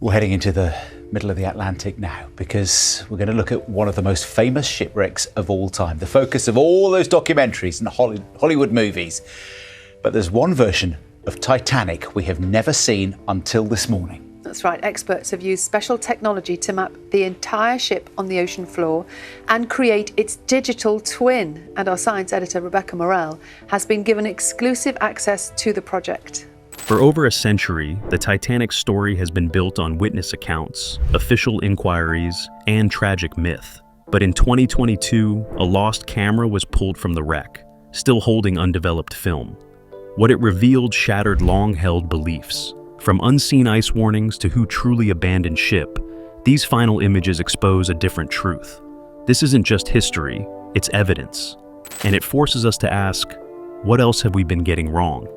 We're heading into the middle of the Atlantic now because we're going to look at one of the most famous shipwrecks of all time, the focus of all those documentaries and Hollywood movies. But there's one version of Titanic we have never seen until this morning. That's right. Experts have used special technology to map the entire ship on the ocean floor and create its digital twin. And our science editor, Rebecca Morell, has been given exclusive access to the project. For over a century, the Titanic story has been built on witness accounts, official inquiries, and tragic myth. But in 2022, a lost camera was pulled from the wreck, still holding undeveloped film. What it revealed shattered long-held beliefs. From unseen ice warnings to who truly abandoned ship, these final images expose a different truth. This isn't just history, it's evidence. And it forces us to ask, what else have we been getting wrong?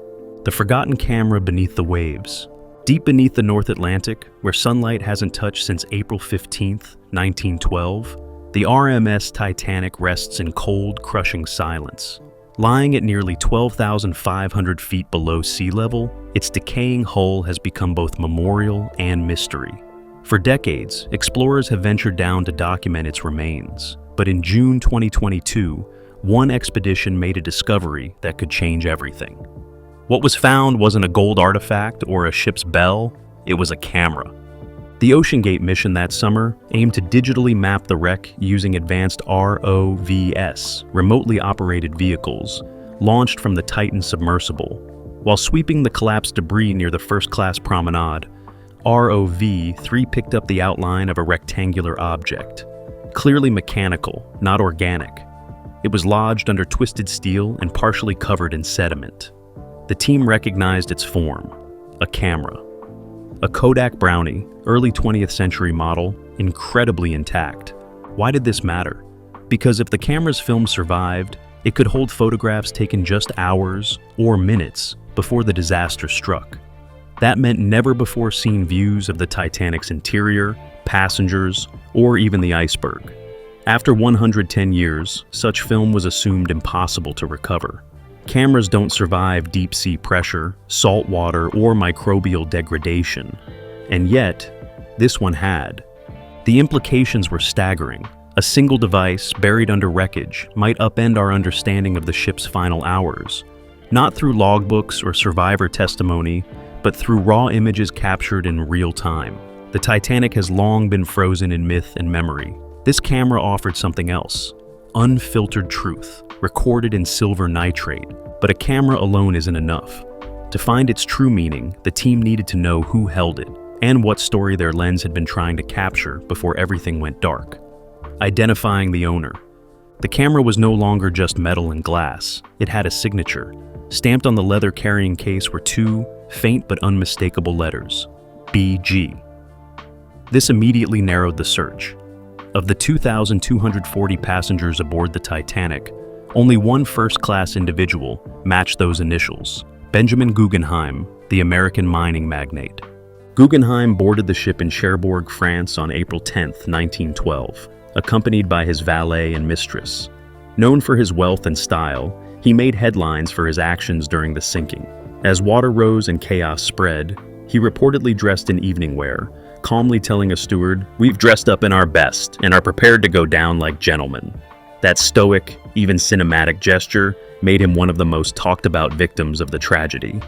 The forgotten camera beneath the waves. Deep beneath the North Atlantic, where sunlight hasn't touched since April 15, 1912, the RMS Titanic rests in cold, crushing silence. Lying at nearly 12,500 feet below sea level, its decaying hull has become both memorial and mystery. For decades, explorers have ventured down to document its remains. But in June 2022, one expedition made a discovery that could change everything. What was found wasn't a gold artifact or a ship's bell, it was a camera. The OceanGate mission that summer aimed to digitally map the wreck using advanced ROVs, remotely operated vehicles, launched from the Titan submersible. While sweeping the collapsed debris near the first-class promenade, ROV-3 picked up the outline of a rectangular object, clearly mechanical, not organic. It was lodged under twisted steel and partially covered in sediment. The team recognized its form, a camera. A Kodak Brownie, early 20th century model, incredibly intact. Why did this matter? Because if the camera's film survived, it could hold photographs taken just hours or minutes before the disaster struck. That meant never-before-seen views of the Titanic's interior, passengers, or even the iceberg. After 110 years, such film was assumed impossible to recover. Cameras don't survive deep-sea pressure, salt water, or microbial degradation. And yet, this one had. The implications were staggering. A single device buried under wreckage might upend our understanding of the ship's final hours. Not through logbooks or survivor testimony, but through raw images captured in real time. The Titanic has long been frozen in myth and memory. This camera offered something else. Unfiltered truth, recorded in silver nitrate. But a camera alone isn't enough. To find its true meaning, the team needed to know who held it, and what story their lens had been trying to capture before everything went dark. Identifying the owner. The camera was no longer just metal and glass. It had a signature. Stamped on the leather carrying case were two, faint but unmistakable letters, BG. This immediately narrowed the search. Of the 2,240 passengers aboard the Titanic, only one first-class individual matched those initials, Benjamin Guggenheim, the American mining magnate. Guggenheim boarded the ship in Cherbourg, France on April 10, 1912, accompanied by his valet and mistress. Known for his wealth and style, he made headlines for his actions during the sinking. As water rose and chaos spread, he reportedly dressed in evening wear, calmly telling a steward, "We've dressed up in our best and are prepared to go down like gentlemen." That stoic, even cinematic gesture made him one of the most talked about victims of the tragedy.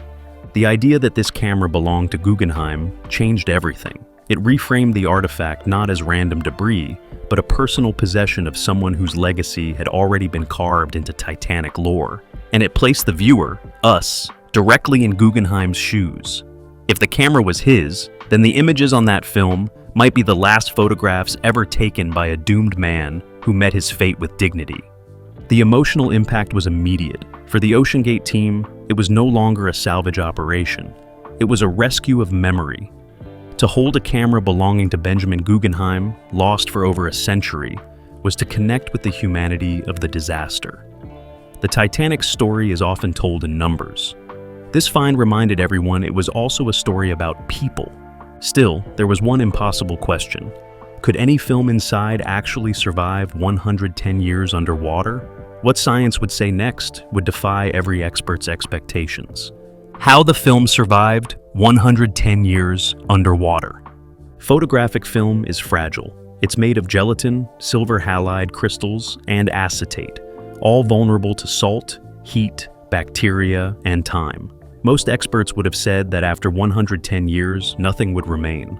The idea that this camera belonged to Guggenheim changed everything. It reframed the artifact not as random debris, but a personal possession of someone whose legacy had already been carved into Titanic lore. And it placed the viewer, us, directly in Guggenheim's shoes. If the camera was his, then the images on that film might be the last photographs ever taken by a doomed man who met his fate with dignity. The emotional impact was immediate. For the OceanGate team, it was no longer a salvage operation. It was a rescue of memory. To hold a camera belonging to Benjamin Guggenheim, lost for over a century, was to connect with the humanity of the disaster. The Titanic's story is often told in numbers. This find reminded everyone it was also a story about people. Still, there was one impossible question. Could any film inside actually survive 110 years underwater? What science would say next would defy every expert's expectations. How the film survived 110 years underwater. Photographic film is fragile. It's made of gelatin, silver halide crystals, and acetate, all vulnerable to salt, heat, bacteria, and time. Most experts would have said that after 110 years, nothing would remain.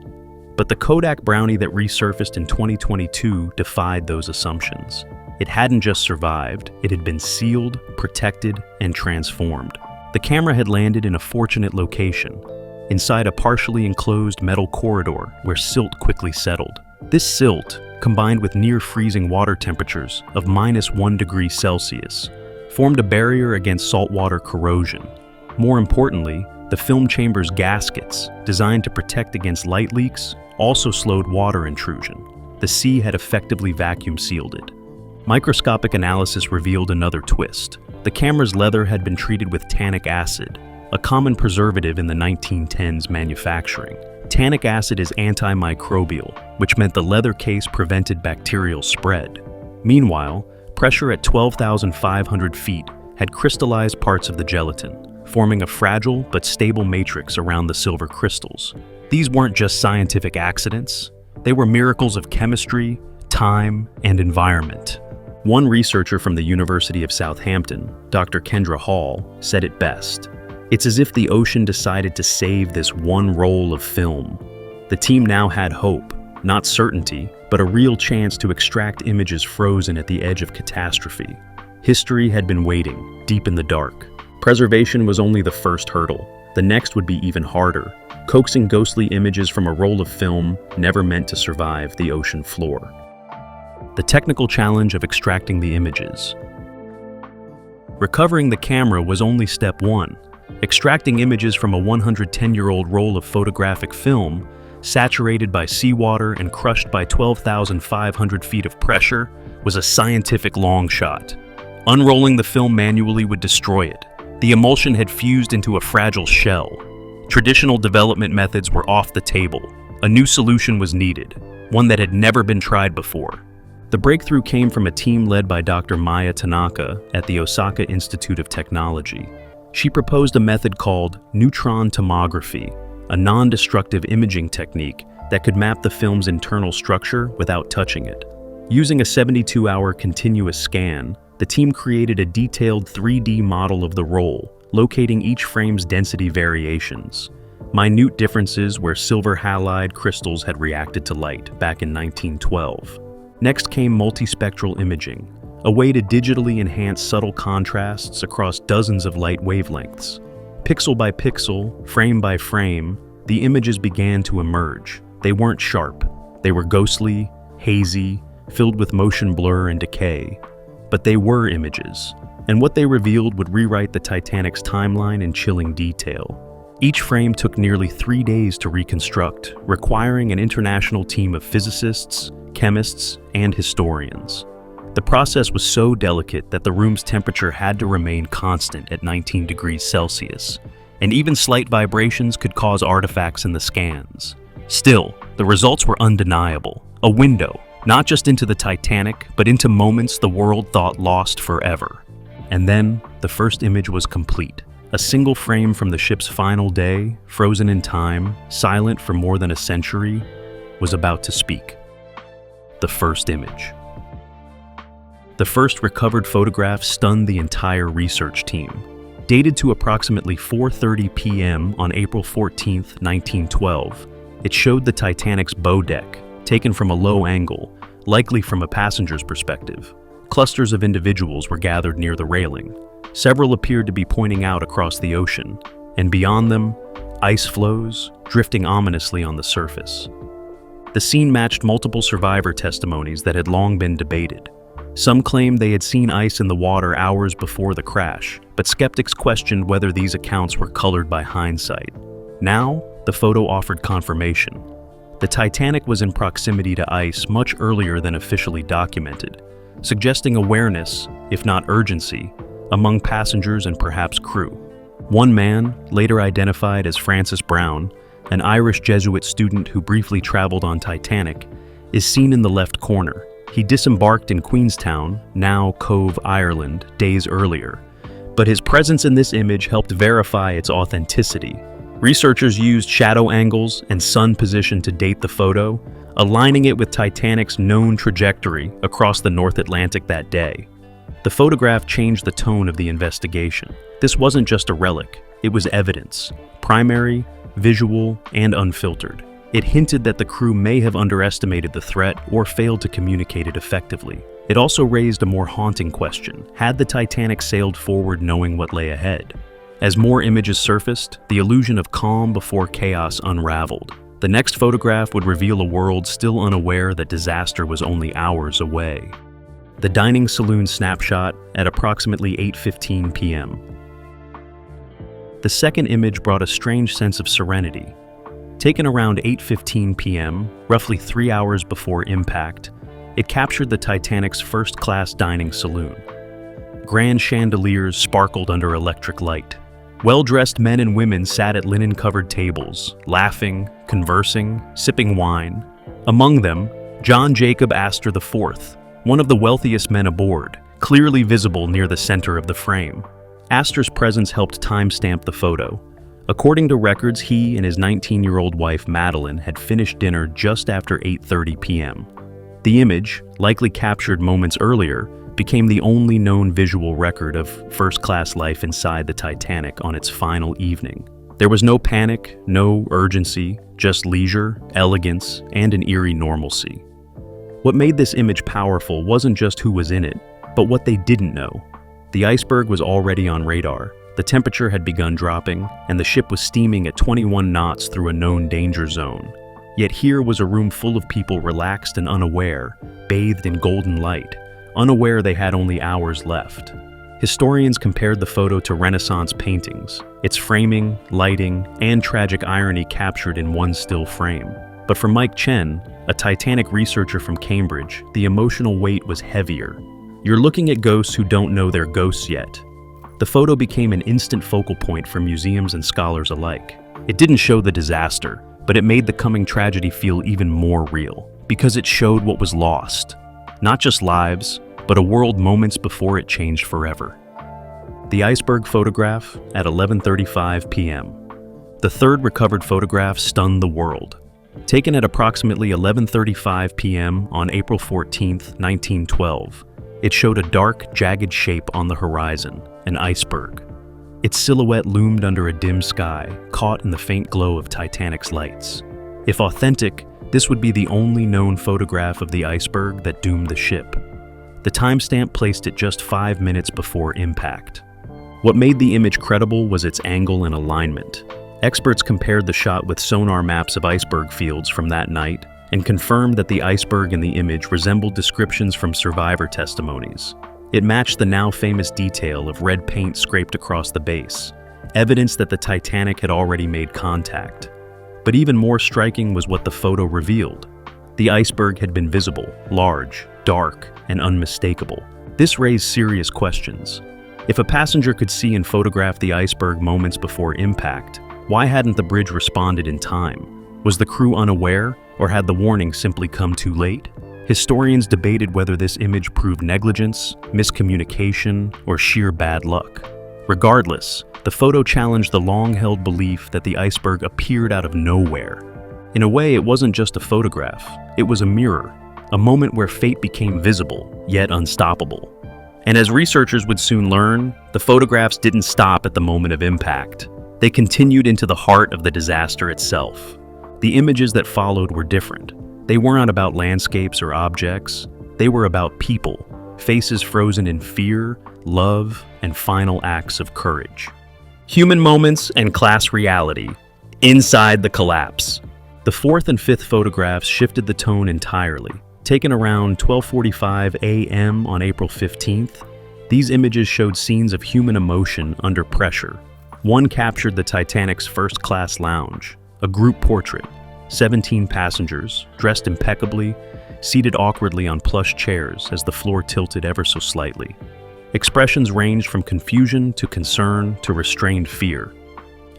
But the Kodak Brownie that resurfaced in 2022 defied those assumptions. It hadn't just survived, it had been sealed, protected, and transformed. The camera had landed in a fortunate location, inside a partially enclosed metal corridor where silt quickly settled. This silt, combined with near-freezing water temperatures of -1 degree Celsius, formed a barrier against saltwater corrosion. More importantly, the film chamber's gaskets, designed to protect against light leaks, also slowed water intrusion. The sea had effectively vacuum-sealed it. Microscopic analysis revealed another twist. The camera's leather had been treated with tannic acid, a common preservative in the 1910s manufacturing. Tannic acid is antimicrobial, which meant the leather case prevented bacterial spread. Meanwhile, pressure at 12,500 feet had crystallized parts of the gelatin, forming a fragile but stable matrix around the silver crystals. These weren't just scientific accidents, they were miracles of chemistry, time, and environment. One researcher from the University of Southampton, Dr. Kendra Hall, said it best. It's as if the ocean decided to save this one roll of film. The team now had hope, not certainty, but a real chance to extract images frozen at the edge of catastrophe. History had been waiting, deep in the dark. Preservation was only the first hurdle. The next would be even harder, coaxing ghostly images from a roll of film never meant to survive the ocean floor. The technical challenge of extracting the images. Recovering the camera was only step one. Extracting images from a 110-year-old roll of photographic film, saturated by seawater and crushed by 12,500 feet of pressure, was a scientific long shot. Unrolling the film manually would destroy it. The emulsion had fused into a fragile shell. Traditional development methods were off the table. A new solution was needed, one that had never been tried before. The breakthrough came from a team led by Dr. Maya Tanaka at the Osaka Institute of Technology. She proposed a method called neutron tomography, a non-destructive imaging technique that could map the film's internal structure without touching it. Using a 72-hour continuous scan, the team created a detailed 3D model of the roll, locating each frame's density variations. Minute differences where silver halide crystals had reacted to light back in 1912. Next came multispectral imaging, a way to digitally enhance subtle contrasts across dozens of light wavelengths. Pixel by pixel, frame by frame, the images began to emerge. They weren't sharp. They were ghostly, hazy, filled with motion blur and decay. But they were images, and what they revealed would rewrite the Titanic's timeline in chilling detail. Each frame took nearly 3 days to reconstruct, requiring an international team of physicists, chemists, and historians. The process was so delicate that the room's temperature had to remain constant at 19 degrees Celsius, and even slight vibrations could cause artifacts in the scans. Still, the results were undeniable. A window, not just into the Titanic, but into moments the world thought lost forever. And then, the first image was complete. A single frame from the ship's final day, frozen in time, silent for more than a century, was about to speak. The first image. The first recovered photograph stunned the entire research team. Dated to approximately 4:30 p.m. on April 14, 1912, it showed the Titanic's bow deck, taken from a low angle, likely from a passenger's perspective. Clusters of individuals were gathered near the railing. Several appeared to be pointing out across the ocean, and beyond them, ice floes, drifting ominously on the surface. The scene matched multiple survivor testimonies that had long been debated. Some claimed they had seen ice in the water hours before the crash, but skeptics questioned whether these accounts were colored by hindsight. Now, the photo offered confirmation. The Titanic was in proximity to ice much earlier than officially documented, suggesting awareness, if not urgency, among passengers and perhaps crew. One man, later identified as Francis Brown, an Irish Jesuit student who briefly traveled on Titanic, is seen in the left corner. He disembarked in Queenstown, now Cove, Ireland, days earlier, but his presence in this image helped verify its authenticity. Researchers used shadow angles and sun position to date the photo, aligning it with Titanic's known trajectory across the North Atlantic that day. The photograph changed the tone of the investigation. This wasn't just a relic, it was evidence, primary, visual, and unfiltered. It hinted that the crew may have underestimated the threat or failed to communicate it effectively. It also raised a more haunting question. Had the Titanic sailed forward knowing what lay ahead? As more images surfaced, the illusion of calm before chaos unraveled. The next photograph would reveal a world still unaware that disaster was only hours away. The dining saloon snapshot at approximately 8:15 p.m. The second image brought a strange sense of serenity. Taken around 8:15 p.m., roughly 3 hours before impact, it captured the Titanic's first-class dining saloon. Grand chandeliers sparkled under electric light. Well-dressed men and women sat at linen-covered tables, laughing, conversing, sipping wine. Among them, John Jacob Astor IV, one of the wealthiest men aboard, clearly visible near the center of the frame. Astor's presence helped timestamp the photo. According to records, he and his 19-year-old wife Madeline had finished dinner just after 8:30 p.m. The image, likely captured moments earlier, became the only known visual record of first-class life inside the Titanic on its final evening. There was no panic, no urgency, just leisure, elegance, and an eerie normalcy. What made this image powerful wasn't just who was in it, but what they didn't know. The iceberg was already on radar, the temperature had begun dropping, and the ship was steaming at 21 knots through a known danger zone. Yet here was a room full of people relaxed and unaware, bathed in golden light, unaware they had only hours left. Historians compared the photo to Renaissance paintings, its framing, lighting, and tragic irony captured in one still frame. But for Mike Chen, a Titanic researcher from Cambridge, the emotional weight was heavier. You're looking at ghosts who don't know they're ghosts yet. The photo became an instant focal point for museums and scholars alike. It didn't show the disaster, but it made the coming tragedy feel even more real, because it showed what was lost. Not just lives, but a world moments before it changed forever. The iceberg photograph at 11:35 p.m. The third recovered photograph stunned the world. Taken at approximately 11:35 p.m. on April 14, 1912, it showed a dark, jagged shape on the horizon, an iceberg. Its silhouette loomed under a dim sky, caught in the faint glow of Titanic's lights. If authentic, this would be the only known photograph of the iceberg that doomed the ship. The timestamp placed it just 5 minutes before impact. What made the image credible was its angle and alignment. Experts compared the shot with sonar maps of iceberg fields from that night and confirmed that the iceberg in the image resembled descriptions from survivor testimonies. It matched the now famous detail of red paint scraped across the base, evidence that the Titanic had already made contact. But even more striking was what the photo revealed. The iceberg had been visible, large, dark, and unmistakable. This raised serious questions. If a passenger could see and photograph the iceberg moments before impact, why hadn't the bridge responded in time? Was the crew unaware, or had the warning simply come too late? Historians debated whether this image proved negligence, miscommunication, or sheer bad luck. Regardless, the photo challenged the long-held belief that the iceberg appeared out of nowhere. In a way, it wasn't just a photograph, it was a mirror, a moment where fate became visible, yet unstoppable. And as researchers would soon learn, the photographs didn't stop at the moment of impact. They continued into the heart of the disaster itself. The images that followed were different. They weren't about landscapes or objects. They were about people, faces frozen in fear, love, and final acts of courage. Human moments and class reality, inside the collapse. The fourth and fifth photographs shifted the tone entirely. Taken around 12:45 a.m. on April 15th, these images showed scenes of human emotion under pressure. One captured the Titanic's first-class lounge, a group portrait, 17 passengers, dressed impeccably, seated awkwardly on plush chairs as the floor tilted ever so slightly. Expressions ranged from confusion to concern to restrained fear.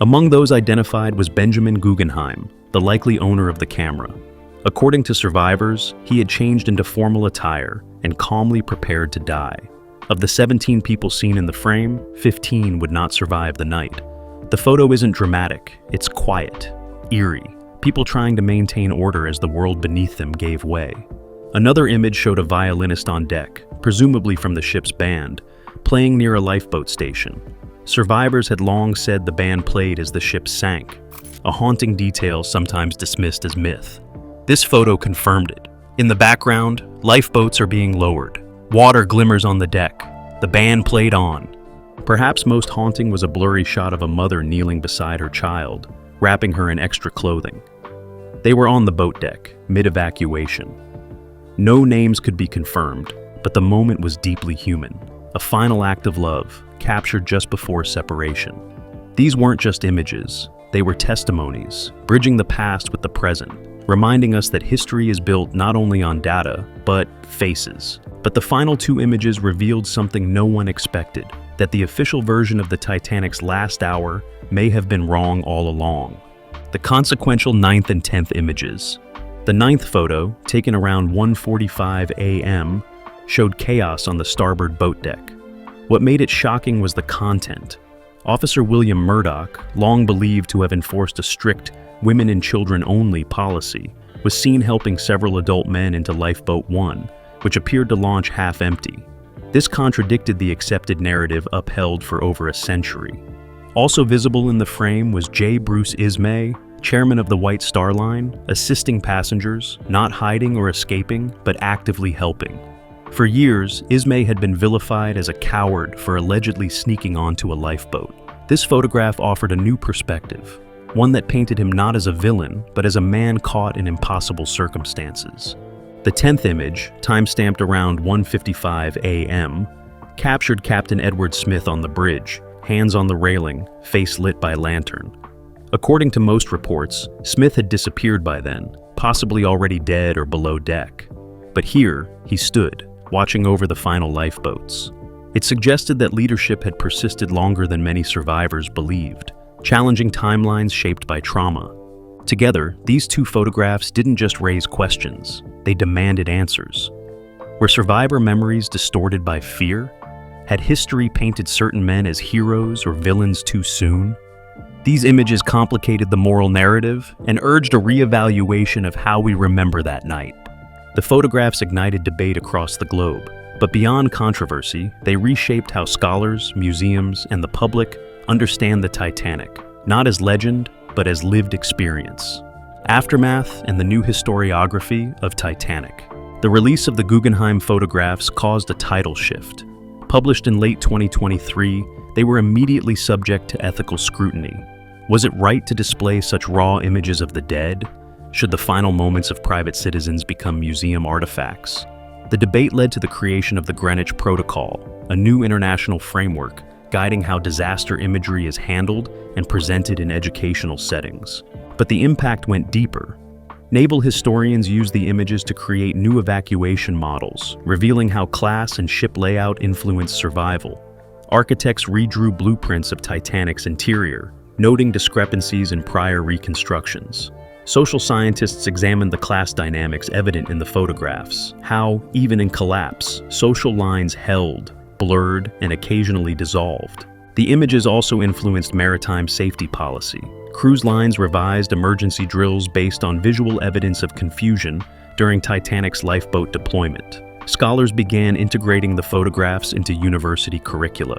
Among those identified was Benjamin Guggenheim, the likely owner of the camera. According to survivors, he had changed into formal attire and calmly prepared to die. Of the 17 people seen in the frame, 15 would not survive the night. The photo isn't dramatic, it's quiet, eerie, people trying to maintain order as the world beneath them gave way. Another image showed a violinist on deck, presumably from the ship's band, playing near a lifeboat station. Survivors had long said the band played as the ship sank, a haunting detail sometimes dismissed as myth. This photo confirmed it. In the background, lifeboats are being lowered. Water glimmers on the deck. The band played on. Perhaps most haunting was a blurry shot of a mother kneeling beside her child, wrapping her in extra clothing. They were on the boat deck, mid-evacuation. No names could be confirmed, but the moment was deeply human, a final act of love, captured just before separation. These weren't just images, they were testimonies, bridging the past with the present, reminding us that history is built not only on data, but faces. But the final two images revealed something no one expected, that the official version of the Titanic's last hour may have been wrong all along. The consequential 9th and 10th images. The 9th photo, taken around 1:45 a.m., showed chaos on the starboard boat deck. What made it shocking was the content. Officer William Murdoch, long believed to have enforced a strict women and children only policy, was seen helping several adult men into Lifeboat 1, which appeared to launch half empty. This contradicted the accepted narrative upheld for over a century. Also visible in the frame was J. Bruce Ismay, chairman of the White Star Line, assisting passengers, not hiding or escaping, but actively helping. For years, Ismay had been vilified as a coward for allegedly sneaking onto a lifeboat. This photograph offered a new perspective, one that painted him not as a villain, but as a man caught in impossible circumstances. The 10th image, time-stamped around 1:55 a.m., captured Captain Edward Smith on the bridge, hands on the railing, face lit by lantern. According to most reports, Smith had disappeared by then, possibly already dead or below deck. But here, he stood, watching over the final lifeboats. It suggested that leadership had persisted longer than many survivors believed, challenging timelines shaped by trauma. Together, these two photographs didn't just raise questions, they demanded answers. Were survivor memories distorted by fear? Had history painted certain men as heroes or villains too soon? These images complicated the moral narrative and urged a reevaluation of how we remember that night. The photographs ignited debate across the globe, but beyond controversy, they reshaped how scholars, museums, and the public understand the Titanic, not as legend, but as lived experience. Aftermath and the new historiography of Titanic. The release of the Guggenheim photographs caused a tidal shift. Published in late 2023, they were immediately subject to ethical scrutiny. Was it right to display such raw images of the dead? Should the final moments of private citizens become museum artifacts? The debate led to the creation of the Greenwich Protocol, a new international framework guiding how disaster imagery is handled and presented in educational settings. But the impact went deeper. Naval historians used the images to create new evacuation models, revealing how class and ship layout influenced survival. Architects redrew blueprints of Titanic's interior, noting discrepancies in prior reconstructions. Social scientists examined the class dynamics evident in the photographs, how, even in collapse, social lines held, blurred, and occasionally dissolved. The images also influenced maritime safety policy. Cruise lines revised emergency drills based on visual evidence of confusion during Titanic's lifeboat deployment. Scholars began integrating the photographs into university curricula,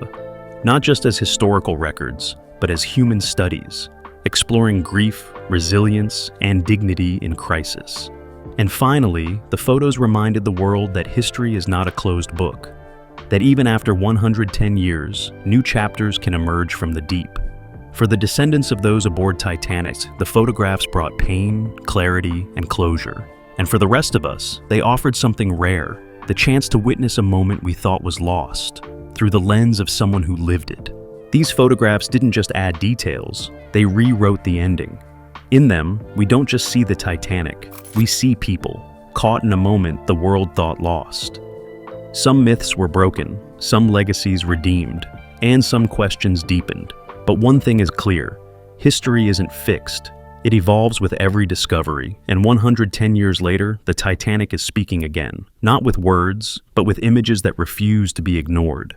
not just as historical records, but as human studies, exploring grief, resilience, and dignity in crisis. And finally, the photos reminded the world that history is not a closed book, that even after 110 years, new chapters can emerge from the deep. For the descendants of those aboard Titanic, the photographs brought pain, clarity, and closure. And for the rest of us, they offered something rare, the chance to witness a moment we thought was lost, through the lens of someone who lived it. These photographs didn't just add details, they rewrote the ending. In them, we don't just see the Titanic, we see people, caught in a moment the world thought lost. Some myths were broken, some legacies redeemed, and some questions deepened. But one thing is clear, history isn't fixed. It evolves with every discovery, and 110 years later, the Titanic is speaking again, not with words, but with images that refuse to be ignored.